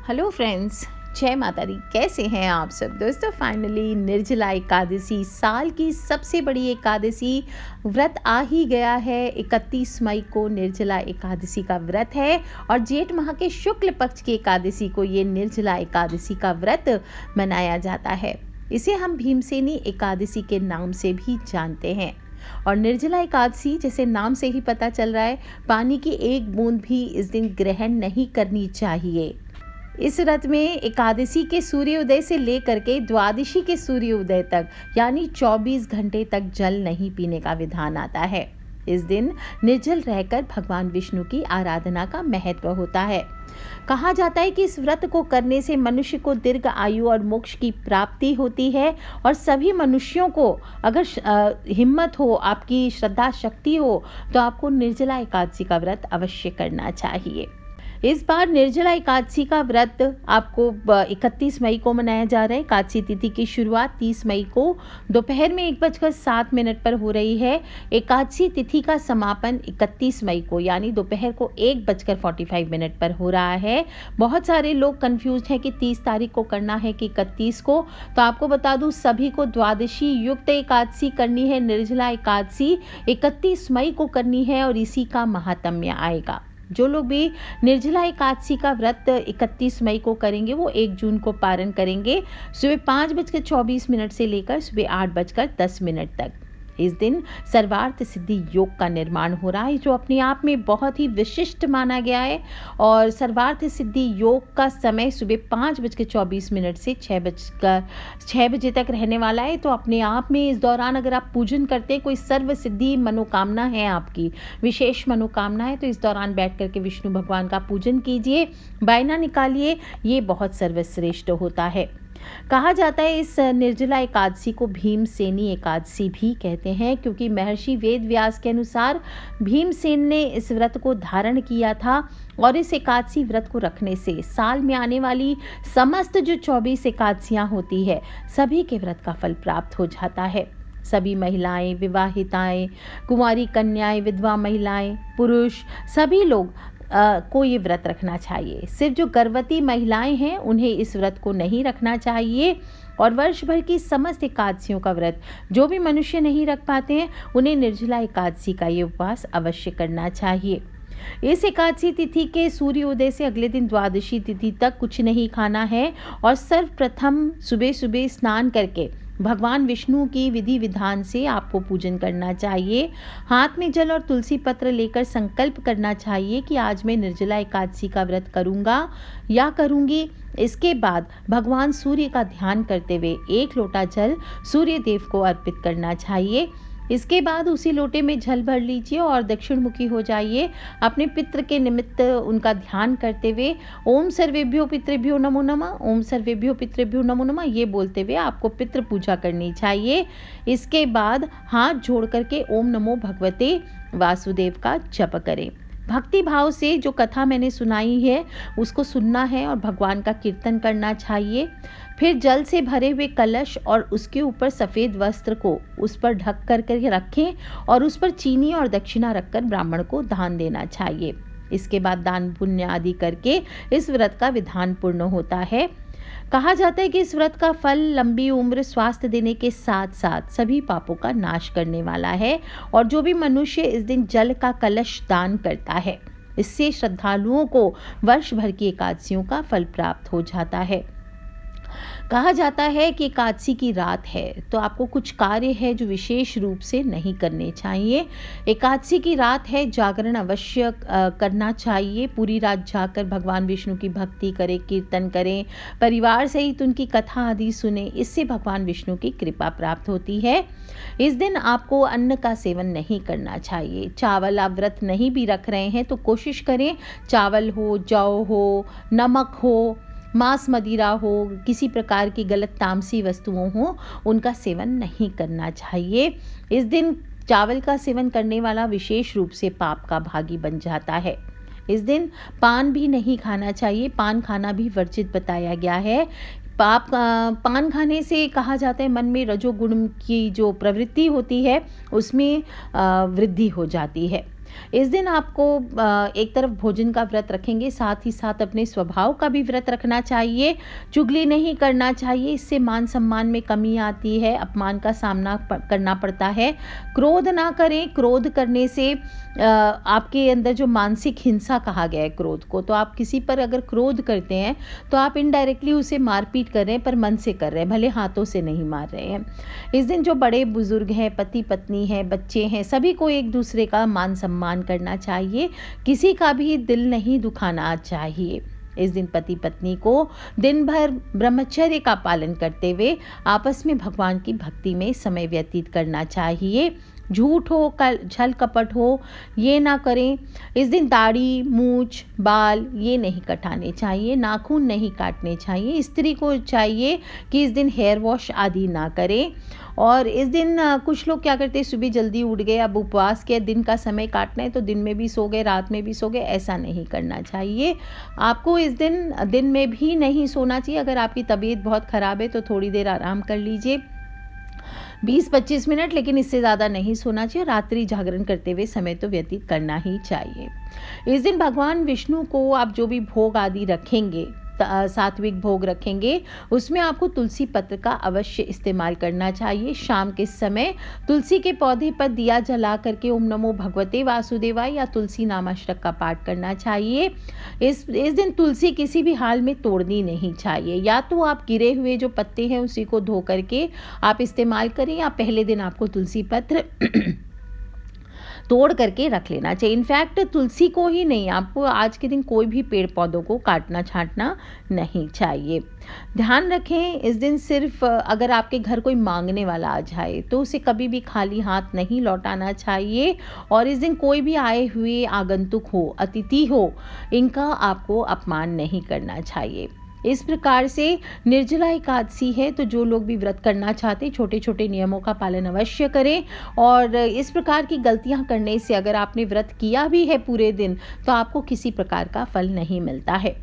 Hello friends, जय माता दी। कैसे हैं आप सब दोस्तों। फाइनली निर्जला एकादशी, साल की सबसे बड़ी एकादशी व्रत आ ही गया है। 31 मई को निर्जला एकादशी का व्रत है और जेठ माह के शुक्ल पक्ष की एकादशी को ये निर्जला एकादशी का व्रत मनाया जाता है। इसे हम भीमसेनी एकादशी के नाम से भी जानते हैं। और निर्जला एकादशी, जैसे नाम से ही पता चल रहा है, पानी की एक बूंद भी इस दिन ग्रहण नहीं करनी चाहिए। इस व्रत में एकादशी के सूर्योदय से लेकर के द्वादशी के सूर्योदय तक यानी 24 घंटे तक जल नहीं पीने का विधान आता है। इस दिन निर्जल रहकर भगवान विष्णु की आराधना का महत्व होता है। कहा जाता है कि इस व्रत को करने से मनुष्य को दीर्घ आयु और मोक्ष की प्राप्ति होती है। और सभी मनुष्यों को अगर हिम्मत हो, आपकी श्रद्धा शक्ति हो, तो आपको निर्जला एकादशी का व्रत अवश्य करना चाहिए। इस बार निर्जला एकादशी का व्रत आपको 31 मई को मनाया जा रहा है। एकादशी तिथि की शुरुआत 30 मई को दोपहर में 1:07 पर हो रही है। एकादशी तिथि का समापन 31 मई को यानी दोपहर को 1:45 पर हो रहा है। बहुत सारे लोग कंफ्यूज हैं कि 30 तारीख को करना है कि 31 को। तो आपको बता दूं, सभी को द्वादशी युक्त एकादशी करनी है। निर्जला एकादशी 31 मई को करनी है और इसी का महात्म्य आएगा। जो लोग भी निर्जला एकादशी का व्रत 31 मई को करेंगे वो 1 जून को पारण करेंगे, सुबह 5:24 से लेकर सुबह 8:10 तक। इस दिन सर्वार्थ सिद्धि योग का निर्माण हो रहा है, जो अपने आप में बहुत ही विशिष्ट माना गया है। और सर्वार्थ सिद्धि योग का समय सुबह 5:24 से 6 बजे तक रहने वाला है। तो अपने आप में इस दौरान अगर आप पूजन करते हैं, कोई सर्व सिद्धि मनोकामना है, आपकी विशेष मनोकामना है, तो इस दौरान बैठ करके विष्णु भगवान का पूजन कीजिए, बायना निकालिए। ये बहुत सर्वश्रेष्ठ होता है। कहा जाता है इस निर्जला एकादशी को भीमसेनी एकादशी भी कहते हैं, क्योंकि महर्षि वेद व्यास के अनुसार भीमसेन ने इस व्रत को धारण किया था। और इस एकादशी व्रत को रखने से साल में आने वाली समस्त जो 24 एकादशियां होती है, सभी के व्रत का फल प्राप्त हो जाता है। सभी महिलाएं, विवाहिताएं, कुंवारी कन्याएं, विधवा महिलाएं, पुरुष, सभी लोग को ये व्रत रखना चाहिए। सिर्फ जो गर्भवती महिलाएं हैं उन्हें इस व्रत को नहीं रखना चाहिए। और वर्ष भर की समस्त एकादशियों का व्रत जो भी मनुष्य नहीं रख पाते हैं, उन्हें निर्जला एकादशी का ये उपवास अवश्य करना चाहिए। इस एकादशी तिथि के सूर्योदय से अगले दिन द्वादशी तिथि तक कुछ नहीं खाना है। और सर्वप्रथम सुबह सुबह स्नान करके भगवान विष्णु की विधि विधान से आपको पूजन करना चाहिए। हाथ में जल और तुलसी पत्र लेकर संकल्प करना चाहिए कि आज मैं निर्जला एकादशी का व्रत करूंगा या करूंगी। इसके बाद भगवान सूर्य का ध्यान करते हुए 1 लोटा जल सूर्य देव को अर्पित करना चाहिए। इसके बाद उसी लोटे में जल भर लीजिए और दक्षिण मुखी हो जाइए। अपने पितृ के निमित्त उनका ध्यान करते हुए ओम सर्वेभ्यो पितृभ्यो नमो नमः, ओम सर्वेभ्यो पितृभ्यो नमो नमः, ये बोलते हुए आपको पितृ पूजा करनी चाहिए। इसके बाद हाथ जोड़ करके ओम नमो भगवते वासुदेव का जप करें। भक्ति भाव से जो कथा मैंने सुनाई है उसको सुनना है और भगवान का कीर्तन करना चाहिए। फिर जल से भरे हुए कलश और उसके ऊपर सफ़ेद वस्त्र को उस पर ढक कर रखें और उस पर चीनी और दक्षिणा रखकर ब्राह्मण को दान देना चाहिए। इसके बाद दान पुण्य आदि करके इस व्रत का विधान पूर्ण होता है। कहा जाता है कि इस व्रत का फल लंबी उम्र, स्वास्थ्य देने के साथ साथ सभी पापों का नाश करने वाला है। और जो भी मनुष्य इस दिन जल का कलश दान करता है, इससे श्रद्धालुओं को वर्ष भर की एकादशियों का फल प्राप्त हो जाता है। कहा जाता है कि एकादशी की रात है तो आपको कुछ कार्य है जो विशेष रूप से नहीं करने चाहिए। एकादशी की रात है, जागरण अवश्य करना चाहिए। पूरी रात जाकर भगवान विष्णु की भक्ति करें, कीर्तन करें, परिवार सहित उनकी कथा आदि सुने। इससे भगवान विष्णु की कृपा प्राप्त होती है। इस दिन आपको अन्न का सेवन नहीं करना चाहिए। चावल आप व्रत नहीं भी रख रहे हैं तो कोशिश करें चावल हो, जौ हो, नमक हो, मांस मदिरा हो, किसी प्रकार की गलत तामसी वस्तुओं हो, उनका सेवन नहीं करना चाहिए। इस दिन चावल का सेवन करने वाला विशेष रूप से पाप का भागी बन जाता है। इस दिन पान भी नहीं खाना चाहिए। पान खाना भी वर्जित बताया गया है। पान खाने से कहा जाता है मन में रजोगुण की जो प्रवृत्ति होती है उसमें वृद्धि हो जाती है। इस दिन आपको एक तरफ भोजन का व्रत रखेंगे, साथ ही साथ अपने स्वभाव का भी व्रत रखना चाहिए। चुगली नहीं करना चाहिए, इससे मान सम्मान में कमी आती है, अपमान का सामना करना पड़ता है। क्रोध ना करें, क्रोध करने से आपके अंदर जो मानसिक हिंसा कहा गया है क्रोध को, तो आप किसी पर अगर क्रोध करते हैं तो आप इनडायरेक्टली उसे मारपीट कर रहे हैं, पर मन से कर रहे हैं, भले हाथों से नहीं मार रहे हैं। इस दिन जो बड़े बुजुर्ग हैं, पति पत्नी हैं, बच्चे हैं, सभी को एक दूसरे का मान सम्मान करना चाहिए, किसी का भी दिल नहीं दुखाना चाहिए। इस दिन पति पत्नी को दिन भर ब्रह्मचर्य का पालन करते हुए आपस में भगवान की भक्ति में समय व्यतीत करना चाहिए। झूठ हो, छल कपट हो, ये ना करें। इस दिन दाढ़ी, मूछ, बाल ये नहीं कटाने चाहिए, नाखून नहीं काटने चाहिए। स्त्री को चाहिए कि इस दिन हेयर वॉश आदि ना करें। और इस दिन कुछ लोग क्या करते हैं, सुबह जल्दी उठ गए, अब उपवास के दिन का समय काटना है तो दिन में भी सो गए, रात में भी सो गए, ऐसा नहीं करना चाहिए। आपको इस दिन में भी नहीं सोना चाहिए। अगर आपकी तबीयत बहुत ख़राब है तो थोड़ी देर आराम कर लीजिए, 20-25 मिनट, लेकिन इससे ज़्यादा नहीं सोना चाहिए। रात्रि जागरण करते हुए समय तो व्यतीत करना ही चाहिए। इस दिन भगवान विष्णु को आप जो भी भोग आदि रखेंगे, सात्विक भोग रखेंगे, उसमें आपको तुलसी पत्र का अवश्य इस्तेमाल करना चाहिए। शाम के समय तुलसी के पौधे पर दिया जला करके ओम नमो भगवते वासुदेवाय या तुलसी नामाष्टक का पाठ करना चाहिए। इस दिन तुलसी किसी भी हाल में तोड़नी नहीं चाहिए। या तो आप गिरे हुए जो पत्ते हैं उसी को धो करके आप इस्तेमाल करें, या पहले दिन आपको तुलसी पत्र तोड़ करके रख लेना चाहिए। इनफैक्ट तुलसी को ही नहीं, आपको आज के दिन कोई भी पेड़ पौधों को काटना छांटना नहीं चाहिए। ध्यान रखें, इस दिन सिर्फ अगर आपके घर कोई मांगने वाला आ जाए तो उसे कभी भी खाली हाथ नहीं लौटाना चाहिए। और इस दिन कोई भी आए हुए आगंतुक हो, अतिथि हो, इनका आपको अपमान नहीं करना चाहिए। इस प्रकार से निर्जला एकादशी है, तो जो लोग भी व्रत करना चाहते हैं छोटे छोटे नियमों का पालन अवश्य करें। और इस प्रकार की गलतियां करने से अगर आपने व्रत किया भी है पूरे दिन तो आपको किसी प्रकार का फल नहीं मिलता है।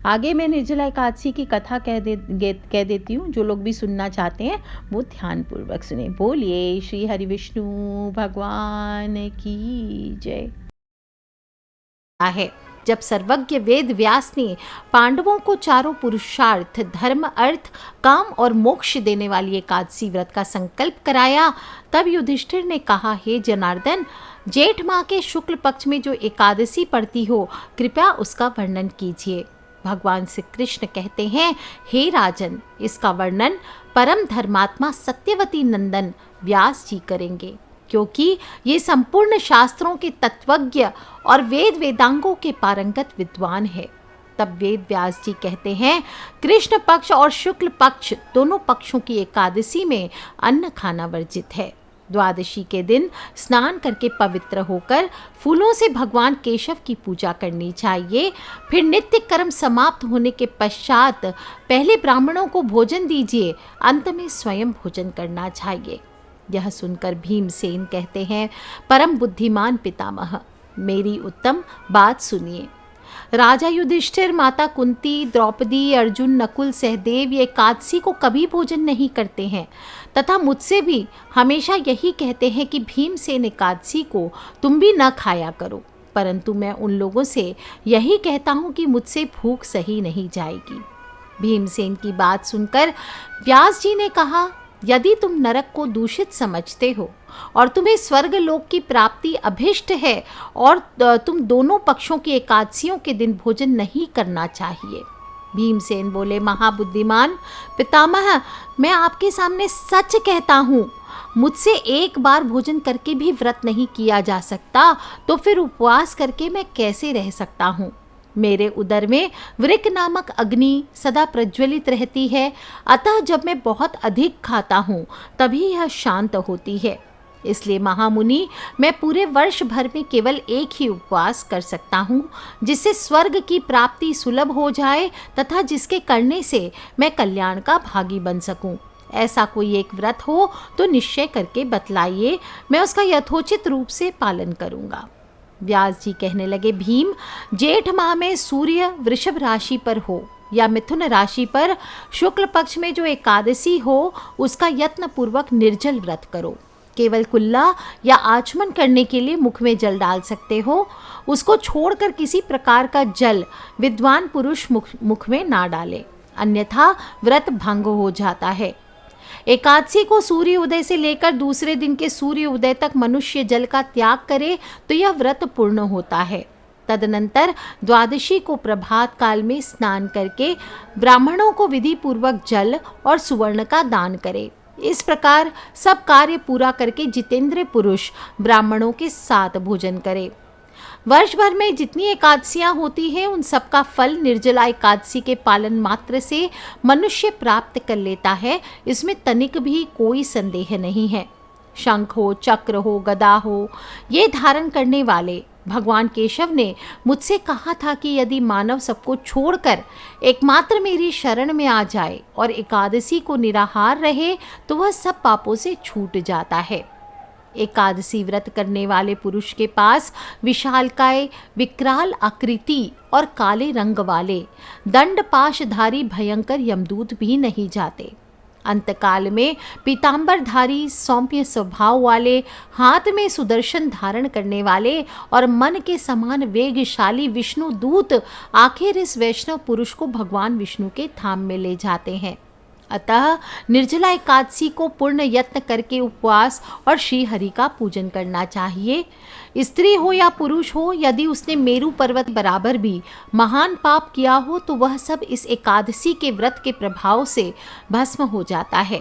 आगे मैं निर्जला एकादशी की कथा कह देती हूँ, जो लोग भी सुनना चाहते हैं वो ध्यानपूर्वक सुने। बोलिए श्री हरि विष्णु भगवान की जय। है जब सर्वज्ञ वेद व्यास ने पांडवों को चारों पुरुषार्थ, धर्म, अर्थ, काम और मोक्ष देने वाली एकादशी व्रत का संकल्प कराया, तब युधिष्ठिर ने कहा, हे जनार्दन, जेठ माह के शुक्ल पक्ष में जो एकादशी पड़ती हो, कृपया उसका वर्णन कीजिए। भगवान श्री कृष्ण कहते हैं, हे राजन, इसका वर्णन परम धर्मात्मा सत्यवती नंदन व्यास जी करेंगे, क्योंकि ये संपूर्ण शास्त्रों के तत्वज्ञ और वेद वेदांगों के पारंगत विद्वान है। तब वेद व्यास जी कहते हैं, कृष्ण पक्ष और शुक्ल पक्ष दोनों पक्षों की एकादशी में अन्न खाना वर्जित है। द्वादशी के दिन स्नान करके पवित्र होकर फूलों से भगवान केशव की पूजा करनी चाहिए। फिर नित्य कर्म समाप्त होने के पश्चात पहले ब्राह्मणों को भोजन दीजिए, अंत में स्वयं भोजन करना चाहिए। यह सुनकर भीमसेन कहते हैं, परम बुद्धिमान पितामह, मेरी उत्तम बात सुनिए। राजा युधिष्ठिर, माता कुंती, द्रौपदी, अर्जुन, नकुल, सहदेव ये एकादशी को कभी भोजन नहीं करते हैं तथा मुझसे भी हमेशा यही कहते हैं कि भीमसेन एकादशी को तुम भी न खाया करो, परंतु मैं उन लोगों से यही कहता हूँ कि मुझसे भूख सही नहीं जाएगी। भीमसेन की बात सुनकर व्यास जी ने कहा, यदि तुम नरक को दूषित समझते हो और तुम्हें स्वर्ग लोक की प्राप्ति अभिष्ट है और तुम दोनों पक्षों की एकादशियों के दिन भोजन नहीं करना चाहिए। भीमसेन बोले, महाबुद्धिमान पितामह, मैं आपके सामने सच कहता हूँ, मुझसे एक बार भोजन करके भी व्रत नहीं किया जा सकता, तो फिर उपवास करके मैं कैसे रह सकता हूँ। मेरे उदर में वृक नामक अग्नि सदा प्रज्वलित रहती है, अतः जब मैं बहुत अधिक खाता हूँ तभी यह शांत होती है। इसलिए महामुनि, मैं पूरे वर्ष भर में केवल एक ही उपवास कर सकता हूँ, जिससे स्वर्ग की प्राप्ति सुलभ हो जाए तथा जिसके करने से मैं कल्याण का भागी बन सकूँ। ऐसा कोई एक व्रत हो तो निश्चय करके बतलाइए, मैं उसका यथोचित रूप से पालन करूँगा। व्यास जी कहने लगे, भीम, जेठ माह में सूर्य वृषभ राशि पर हो या मिथुन राशि पर शुक्ल पक्ष में जो एकादशी हो, उसका यत्न पूर्वक निर्जल व्रत करो। केवल कुल्ला या आचमन करने के लिए मुख में जल डाल सकते हो। उसको छोड़कर किसी प्रकार का जल विद्वान पुरुष मुख में ना डाले, अन्यथा व्रत भंग हो जाता है। एकादशी को सूर्य उदय से लेकर दूसरे दिन के सूर्य उदय तक मनुष्य जल का त्याग करे तो यह व्रत पूर्ण होता है। तदनंतर द्वादशी को प्रभात काल में स्नान करके ब्राह्मणों को विधि पूर्वक जल और सुवर्ण का दान करे। इस प्रकार सब कार्य पूरा करके जितेंद्र पुरुष ब्राह्मणों के साथ भोजन करे। वर्ष भर में जितनी एकादशियां होती हैं उन सब का फल निर्जला एकादशी के पालन मात्र से मनुष्य प्राप्त कर लेता है, इसमें तनिक भी कोई संदेह नहीं है। शंख हो, चक्र हो, गदा हो, ये धारण करने वाले भगवान केशव ने मुझसे कहा था कि यदि मानव सबको छोड़कर एकमात्र मेरी शरण में आ जाए और एकादशी को निराहार रहे तो वह सब पापों से छूट जाता है। एकादशी व्रत करने वाले पुरुष के पास विशालकाय, विकराल आकृति और काले रंग वाले दंड पाशधारी भयंकर यमदूत भी नहीं जाते। अंतकाल में पीतांबरधारी, सौम्य स्वभाव वाले, हाथ में सुदर्शन धारण करने वाले और मन के समान वेगशाली विष्णु दूत आखिर इस वैष्णव पुरुष को भगवान विष्णु के धाम में ले जाते हैं। अतः निर्जला एकादशी को पूर्ण यत्न करके उपवास और श्री हरि का पूजन करना चाहिए। स्त्री हो या पुरुष हो, यदि उसने मेरू पर्वत बराबर भी महान पाप किया हो तो वह सब इस एकादशी के व्रत के प्रभाव से भस्म हो जाता है।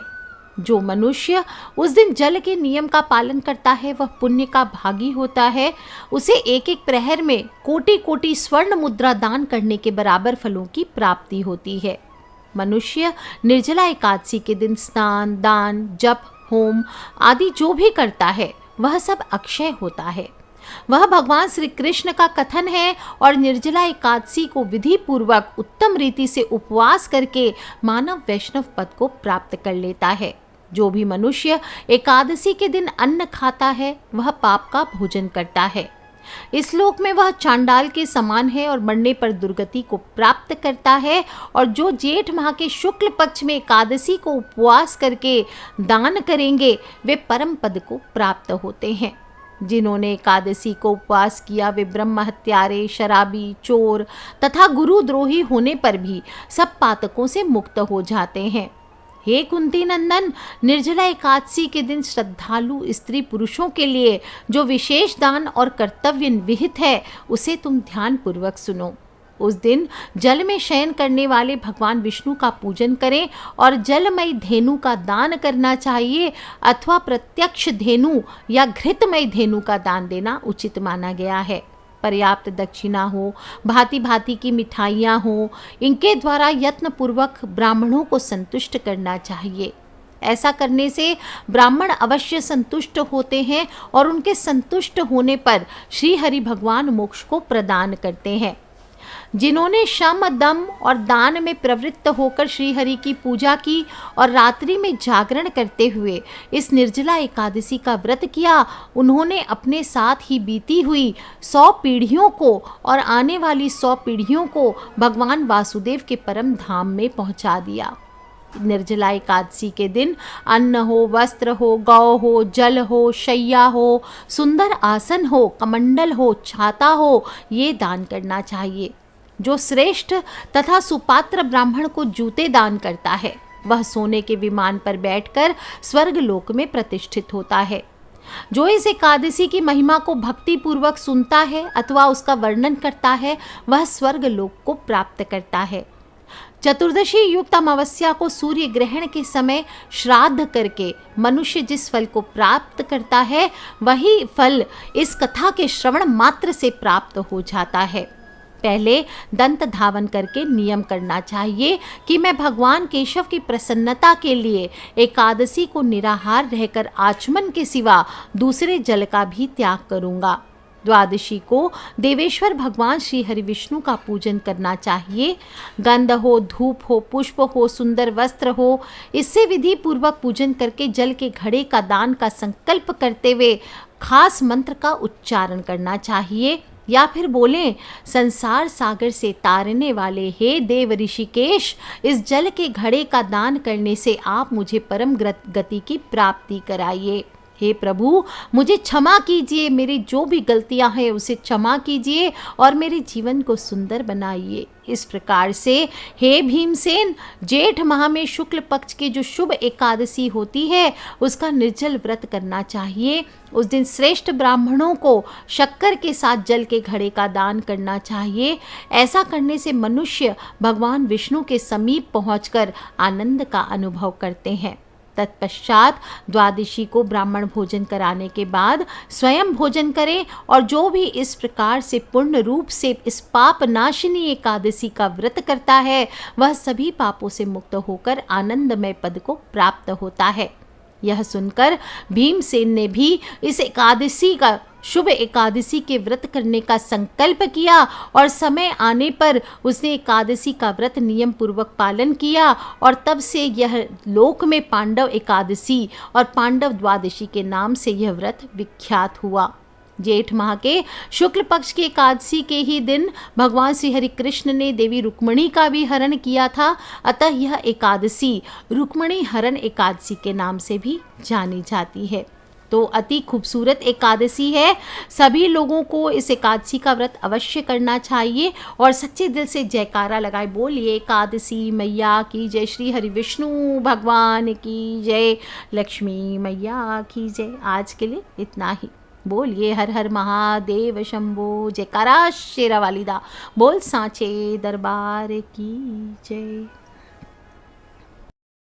जो मनुष्य उस दिन जल के नियम का पालन करता है वह पुण्य का भागी होता है। उसे एक एक प्रहर में कोटि कोटि स्वर्ण मुद्रा दान करने के बराबर फलों की प्राप्ति होती है। मनुष्य निर्जला एकादशी के दिन स्नान, दान, जप, होम आदि जो भी करता है वह सब अक्षय होता है। वह भगवान श्री कृष्ण का कथन है और निर्जला एकादशी को विधि पूर्वक उत्तम रीति से उपवास करके मानव वैष्णव पद को प्राप्त कर लेता है। जो भी मनुष्य एकादशी के दिन अन्न खाता है वह पाप का भोजन करता है। इस लोक में वह चांडाल के समान है और मरने पर दुर्गति को प्राप्त करता है। और जो जेठ माह के शुक्ल पक्ष में एकादशी को उपवास करके दान करेंगे वे परम पद को प्राप्त होते हैं। जिन्होंने एकादशी को उपवास किया वे ब्रह्म हत्यारे, शराबी, चोर तथा गुरुद्रोही होने पर भी सब पातकों से मुक्त हो जाते हैं। हे कुंती नंदन, निर्जला एकादशी के दिन श्रद्धालु स्त्री पुरुषों के लिए जो विशेष दान और कर्तव्य विहित है उसे तुम ध्यान पूर्वक सुनो। उस दिन जल में शयन करने वाले भगवान विष्णु का पूजन करें और जलमयी धेनु का दान करना चाहिए अथवा प्रत्यक्ष धेनु या घृतमयी धेनु का दान देना उचित माना गया है। पर्याप्त दक्षिणा हो, भांति भांति की मिठाइयाँ हो, इनके द्वारा यत्न पूर्वक ब्राह्मणों को संतुष्ट करना चाहिए। ऐसा करने से ब्राह्मण अवश्य संतुष्ट होते हैं और उनके संतुष्ट होने पर श्री हरि भगवान मोक्ष को प्रदान करते हैं। जिन्होंने शम, दम और दान में प्रवृत्त होकर श्री हरि की पूजा की और रात्रि में जागरण करते हुए इस निर्जला एकादशी का व्रत किया, उन्होंने अपने साथ ही बीती हुई 100 पीढ़ियों को और आने वाली 100 पीढ़ियों को भगवान वासुदेव के परम धाम में पहुंचा दिया। निर्जला एकादशी के दिन अन्न हो, वस्त्र हो, गौ हो, जल हो, शैया हो, सुंदर आसन हो, कमंडल हो, छाता हो, ये दान करना चाहिए। जो श्रेष्ठ तथा सुपात्र ब्राह्मण को जूते दान करता है वह सोने के विमान पर बैठकर स्वर्ग लोक में प्रतिष्ठित होता है। जो इस एकादशी की महिमा को भक्ति पूर्वक सुनता है अथवा उसका वर्णन करता है वह स्वर्ग लोक को प्राप्त करता है। चतुर्दशी युक्त अमावस्या को सूर्य ग्रहण के समय श्राद्ध करके मनुष्य जिस फल को प्राप्त करता है वही फल इस कथा के श्रवण मात्र से प्राप्त हो जाता है। पहले दंत धावन करके नियम करना चाहिए कि मैं भगवान केशव की प्रसन्नता के लिए एकादशी को निराहार रहकर आचमन के सिवा दूसरे जल का भी त्याग करूंगा। द्वादशी को देवेश्वर भगवान श्री हरि विष्णु का पूजन करना चाहिए। गंध हो, धूप हो, पुष्प हो, सुंदर वस्त्र हो, इससे विधि पूर्वक पूजन करके जल के घड़े का दान का संकल्प करते हुए खास मंत्र का उच्चारण करना चाहिए। या फिर बोलें, संसार सागर से तारने वाले हे देव ऋषिकेश, इस जल के घड़े का दान करने से आप मुझे परम गति की प्राप्ति कराइए। हे प्रभु, मुझे क्षमा कीजिए, मेरी जो भी गलतियां हैं उसे क्षमा कीजिए और मेरे जीवन को सुंदर बनाइए। इस प्रकार से हे भीमसेन, जेठ माह में शुक्ल पक्ष की जो शुभ एकादशी होती है उसका निर्जल व्रत करना चाहिए। उस दिन श्रेष्ठ ब्राह्मणों को शक्कर के साथ जल के घड़े का दान करना चाहिए। ऐसा करने से मनुष्य भगवान विष्णु के समीप पहुंचकर आनंद का अनुभव करते हैं। तत्पश्चात द्वादशी को ब्राह्मण भोजन कराने के बाद स्वयं भोजन करें और जो भी इस प्रकार से पूर्ण रूप से इस पाप नाशिनी एकादशी का व्रत करता है वह सभी पापों से मुक्त होकर आनंदमय पद को प्राप्त होता है। यह सुनकर भीमसेन ने भी इस एकादशी का शुभ एकादशी के व्रत करने का संकल्प किया और समय आने पर उसने एकादशी का व्रत नियम पूर्वक पालन किया और तब से यह लोक में पांडव एकादशी और पांडव द्वादशी के नाम से यह व्रत विख्यात हुआ। जेठ माह के शुक्ल पक्ष की एकादशी के ही दिन भगवान श्री हरि कृष्ण ने देवी रुक्मिणी का भी हरण किया था, अतः यह एकादशी रुक्मिणी हरण एकादशी के नाम से भी जानी जाती है। तो अति खूबसूरत एकादशी है, सभी लोगों को इस एकादशी का व्रत अवश्य करना चाहिए और सच्चे दिल से जयकारा लगाए, बोलिए एकादशी मैया की जय, श्री हरि विष्णु भगवान की जय, लक्ष्मी मैया की जय। आज के लिए इतना ही। बोलिए हर हर महादेव शंभो, जयकारा शेरा वाली दा, बोल सांचे दरबार की जय।